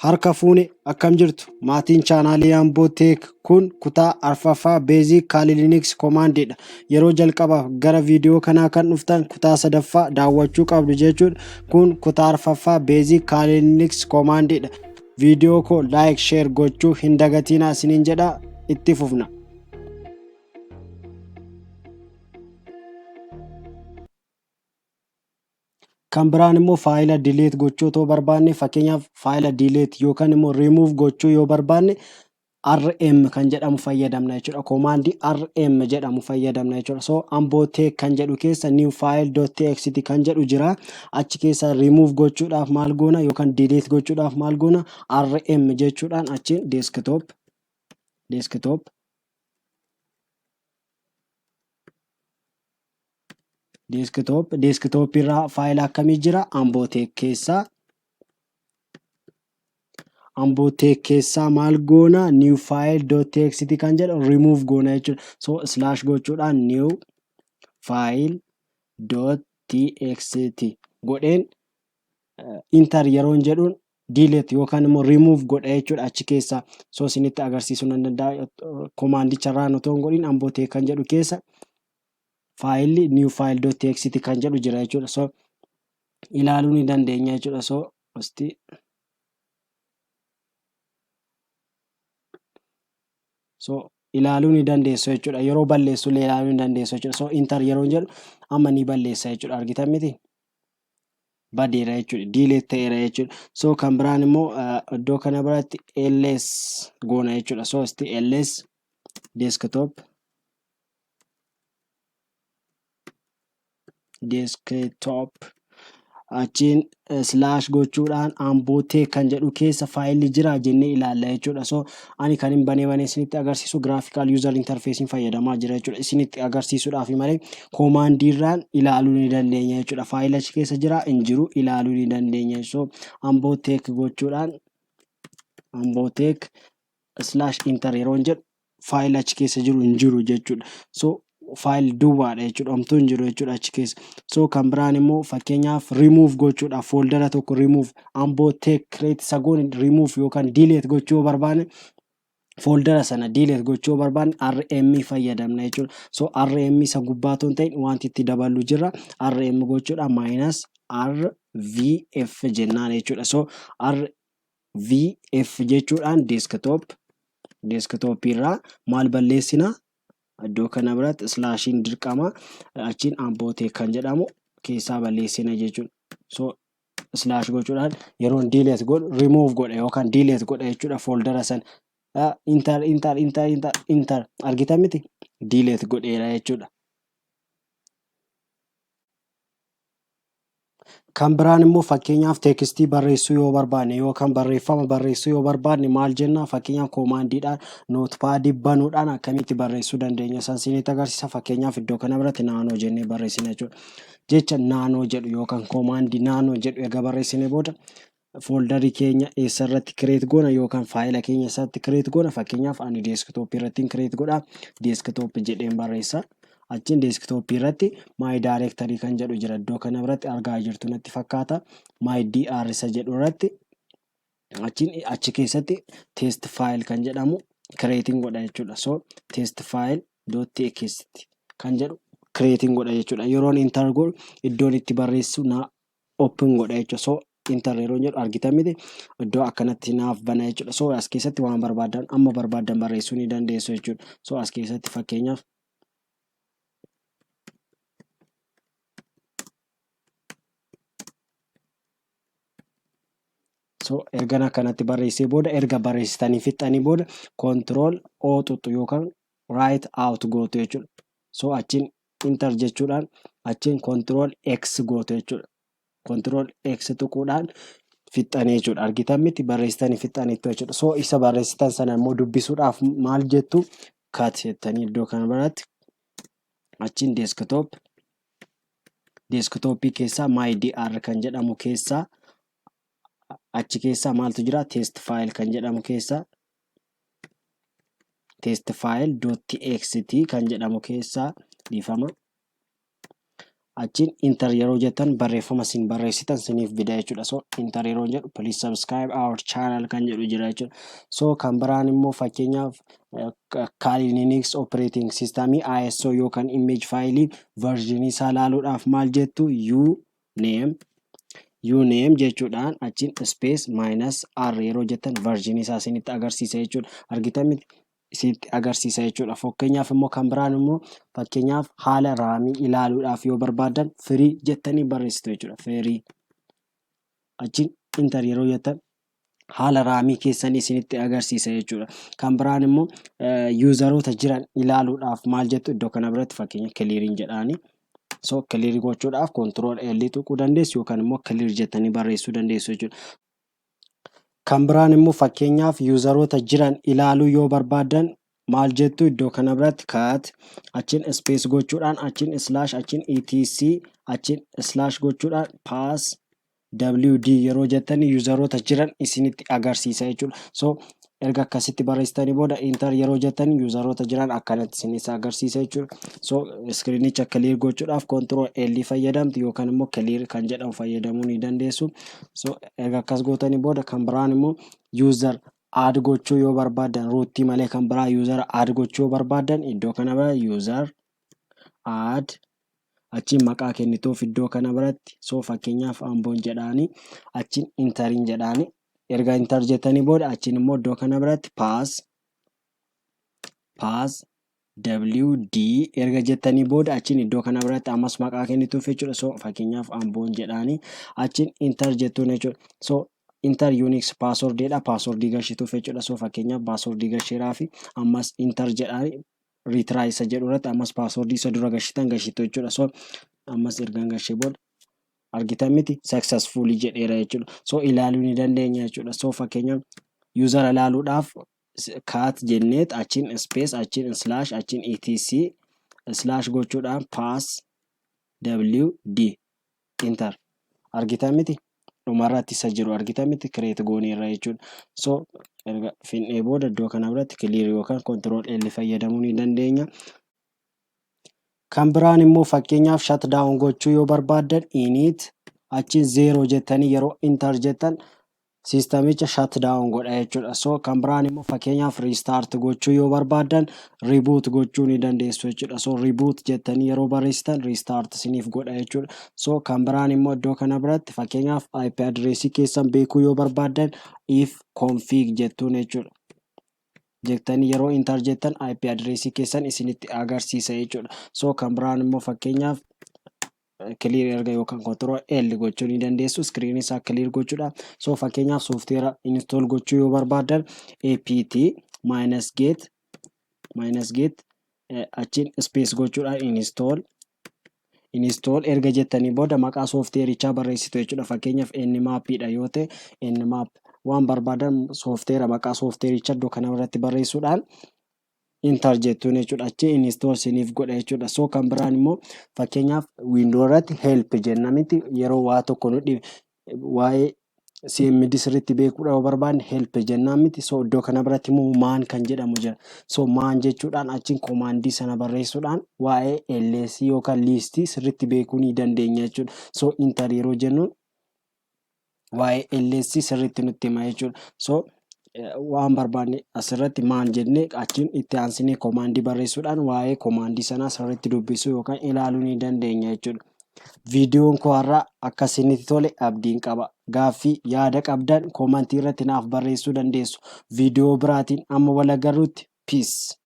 Harka fuune akkam jirtu maatiin chaanaalii Amboo Teek kun kutaa arfaffaa beekuu KaliLinux Commandedha. Yeroo jalqabaaf gara viidiyoo kanaa kan dhuftan kutaa sadaffaa daawwachuu qabdu jechuudha. Kun kutaa arfaffaa beekuu KaliLinux Commandedha. Viidiyoo koo like share gochuu hin dagatinaa isiniin jedha. Itti fufna. Kan biraan immoo faayila delete gochuu yoo barbaanne fakkeenyaaf faayila delete yookaan immoo remove gochuu yoo barbaanne rm kan jedhamu fayyadamna jechuudha. Command rm jedhamu fayyadamna jechuudha. So Amboo Teek kan jedhu keessa new file.txt kan jedhu jira. Achi keessa remove gochuudhaaf maal goona yookaan delete gochuudhaaf maal goona rm jechuudhaan achi desktop irraa faayila akkamii jira Amboo Teek keessa. Amboo Teek keessa maal goona new file.txt kan jedhu remove goona jechuudha. So slash gochuudhaan new file.txt godheen enter yeroon jedhuun delete yookaan immoo remove godha jechuudha achi keessa. So isinitti agarsiisuu nan danda'a command irraan otoo hin godhin Amboo Teek kan jedhu keessa faayilli new file.txt kan jedhu jira jechuudha. So ilaaluu ni dandeenya jechuudha. So ilaaluu ni dandeessu jechuudha. Yeroo balleessu ilaaluu ni dandeessu jechuudha. So enter yeroon jedhu amma ni balleessa jechuudha. Argitan miti? Badeera jechuudha. Delete ta'eera jechuudha. So kan biraan immoo iddoo kana biratti ls goona jechuudha. So ls desktop achiin slash gochuudhaan Amboo Teek kan jedhu keessa faayilli jira jennee ilaalla jechuudha. So ani kan hin banee isinitti agarsiisu graphical user interface fayyadamaa jira jechuudha. Isinitti agarsiisuudhaaf malee koomaandiirraan ilaaluu ni dandeenya jechuudha. Faayila achi keessa jira hin jiru ilaaluu ni dandeenya. So Amboo Teek gochuudhaan Amboo Teek slash enter yeroon jedhu faayila achi keessa jiru hin jiru jechuudha. So file duwwaadha jechuudha. Omtuu hin jiru jechuudha achi keessa. So kan biraan immoo fakkeenyaaf remove gochuudha. Foldera tokko remove Amboo Teek create sagoon remove yookaan delete gochuu barbaanne foldera sana delete gochuu barbaanne rm fayyadamna jechuudha. So rm isa gubbaatoon ta'in wanti itti dabalu jira. Rm gochuudha minus rvf jennaan jechuudha. So rvf jechuudhaan desktop irraa maal balleessina iddoo kana biratti slashin dirqama achiin Amboo Teek kan jedhamu keessaa balleessina jechuudha. So slash gochuudhaan yeroon delete godhu remove godha yookaan delete godha jechuudha foldera san enter argitan miti delete godheera jechuudha. Kan biraan immoo fakkeenyaaf teekstii barreessuu yoo barbaanne yookaan barreeffama barreessuu yoo barbaanne maal jenna fakkeenyaaf koomaandiidhaan nootpaadii banuudhaan akkamitti barreessuu dandeenya san isinitti agarsiisa. Fakkeenyaaf iddoo kana biratti naanoo jennee barreessina jechuudha. Jecha naanoo jedhu yookaan koomaandii naanoo jedhu erga barreessine booda fooldarii keenya eessarratti create goona yookaan faayila keenya eessatti create goona. Fakkeenyaaf ani desktop irratti create godha. Desktop jedheen barreessa. Achiin desktop irratti my directory kan jedhu jira. Iddoo kana biratti argaa jirtu natti fakkaata. My dr isa jedhu irratti achi keessatti test file kan jedhamu creating godha jechuudha. So test file.txt kan jedhu creating godha jechuudha. Yeroon enter godhu iddoon itti barreessu na open godha jechuudha. So enter yeroon jedhu argitan miti iddoo akkanatti naaf bana jechuudha. So as keessatti waan barbaadan amma barbaadan barreessuu ni dandeessu jechuudha. So as keessatti fakkeenyaaf so erga kanatti barreessee booda erga barreessitanii fixanii booda control o tuttu yookaan write out gootu jechuudha. So achiin enter jechuudhaan achiin control x gootu jechuudha. Control x tuquudhaan fixanii jechuudha. Argitan miti barreessitanii fixaniitu jechuudha. So isa barreessitan sana immoo dubbisuudhaaf maal jettu cut jettanii iddoo kana biratti achiin desktop keessaa my dr kan jedhamu keessaa achi keessa maaltu jira test file kan jedhamu keessa test file.txt kan jedhamu keessa dhiifama achiin enter yeroo jettan barreeffama isin barreessitan isiniif fida jechuudha. So enter yeroo jedhu please subscribe our channel kan jedhu jira jechuudha. So kan biraan immoo fakkeenyaaf KaliLinux operating system ISO yookaan image file version isaa ilaaluudhaaf maal jettu uname jechuudhaan achiin space minus r yeroo jettan version isaa isinitti agarsiisa jechuudha. Argitan miti isinitti agarsiisa jechuudha. Fakkeenyaaf immoo kan biraan immoo fakkeenyaaf haala raamii ilaaluudhaaf yoo barbaadan free jettanii barreessitu jechuudha. Free achiin enter yeroo jettan haala raamii keessanii isinitti agarsiisa jechuudha. Kan biraan immoo yuuzaroota jiran ilaaluudhaaf maal jettu iddoo kana biratti fakkeenya clearing jedhaani. So clear gochuudhaaf ctrl+L tuquu dandeessu yookaan immoo clear jettanii barreessuu dandeessu jechuudha. Kan biraan immoo fakkeenyaaf yuuzaroota jiran ilaaluu yoo barbaadan maal jettu iddoo kana biratti cut achiin space gochuudhaan achiin slash achiin etc achiin slash gochuudhaan pass wd yeroo jettanii yuuzaroota jiran isinitti agarsiisa jechuudha. So erga akkasitti barreessitanii booda enter yeroo jettanii yuuzaroota jiran akkanatti isinitti agarsiisa jechuudha. So screenicha clear gochuudhaaf ctrl+L fayyadamtu yookaan immoo clear kan jedhamu fayyadamuu ni dandeessu. So erga akkas gootanii booda kan biraan immoo user add gochuu yoo barbaadan ruutii malee kan biraa user add gochuu yoo barbaadan iddoo kana bira user add achiin maqaa kennituuf iddoo kana biratti. So fakkeenyaaf amboon jedhaani achiin interin jedhaani. Erga enter jettanii booda achiin immoo iddoo kana biratti pass wd erga jettanii booda achiin iddoo kana biratti ammas maqaa kennituuf jechuudha. So fakkeenyaaf amboon jedhaani achiin enter jettuun jechuudha. So enter unix password dha password gashituuf jechuudha. So fakkeenyaaf password gasheeraa fi ammas enter jedhaani retry isa jedhu irratti ammas password isa dura gashitan gashitu jechuudha. So ammas ergaan gashee booda argitan miti successfully jedheera jechuudha. So ilaaluu ni dandeenya jechuudha. So fakkeenyaaf user ilaaluudhaaf cut jenneet achiin space achiin slash achiin etc slash gochuudhaan pass wd enter argitan miti dhumarratti isa jiru argitan miti create gooneerra jechuudha. So erga finnee booda iddoo kana biratti clear yookaan ctrl+L fayyadamuu ni dandeenya. Kan biraan immoo fakkeenyaaf shutdown gochuu yoo barbaadan init achiin 0 jettanii yeroo enter jettan sistamicha shutdown godha jechuudha. So kan biraan immoo fakkeenyaaf restart gochuu yoo barbaadan reboot gochuu ni dandeessu jechuudha. So reboot jettanii yeroo barreessitan restart isiniif godha jechuudha. So kan biraan immoo iddoo kana biratti fakkeenyaaf IP addressii keessan beekuu yoo barbaadan if config jettuun jechuudha. jettanii yeroo enter jettan IP addressii keessan isinitti agarsiisa jechuudha. So kan biraan immoo fakkeenyaaf clear erga yookaan ctrl+L gochuu ni dandeessu screen isaa clear gochuudha. So fakkeenyaaf software install gochuu yoo barbaadan apt -get achiin space gochuudha install erga jettanii booda maqaa softwareichaa barreessitu jechuudha. Fakkeenyaaf nmap dha yoo ta'e nmap waan barbaadan software maqaa softwareichaa iddoo kana irratti barreessuudhaan enter jettuun jechuudha. Achi install isiniif godha jechuudha. So kan biraan immoo fakkeenyaaf window irratti help jennamiti yeroo waa tokko nu dhibe waa'ee cmd sirriitti beekuudha yoo barbaanne help jennaan miti. So iddoo kana biratti immoo man kan jedhamu jira. So man jechuudhaan achiin command sana barreessuudhaan waa'ee ls yookaan list sirriitti beekuu ni dandeenya jechuudha. So enter yeroo jennuun waa'ee ls sirriitti nutti hima jechuudha. So waan barbaanne asirratti man jennee achiin itti aansinee command barreessuudhaan waa'ee command sanaa sirriitti dubbisuu yookaan ilaaluu ni dandeenya jechuudha. Viidiyoon koo har'a akkasinitti tole abdiin qaba. Gaaffii yaada qabdan koomantii irratti naaf barreessuu dandeessu. Viidiyoo biraatiin amma wal agarruutti peace.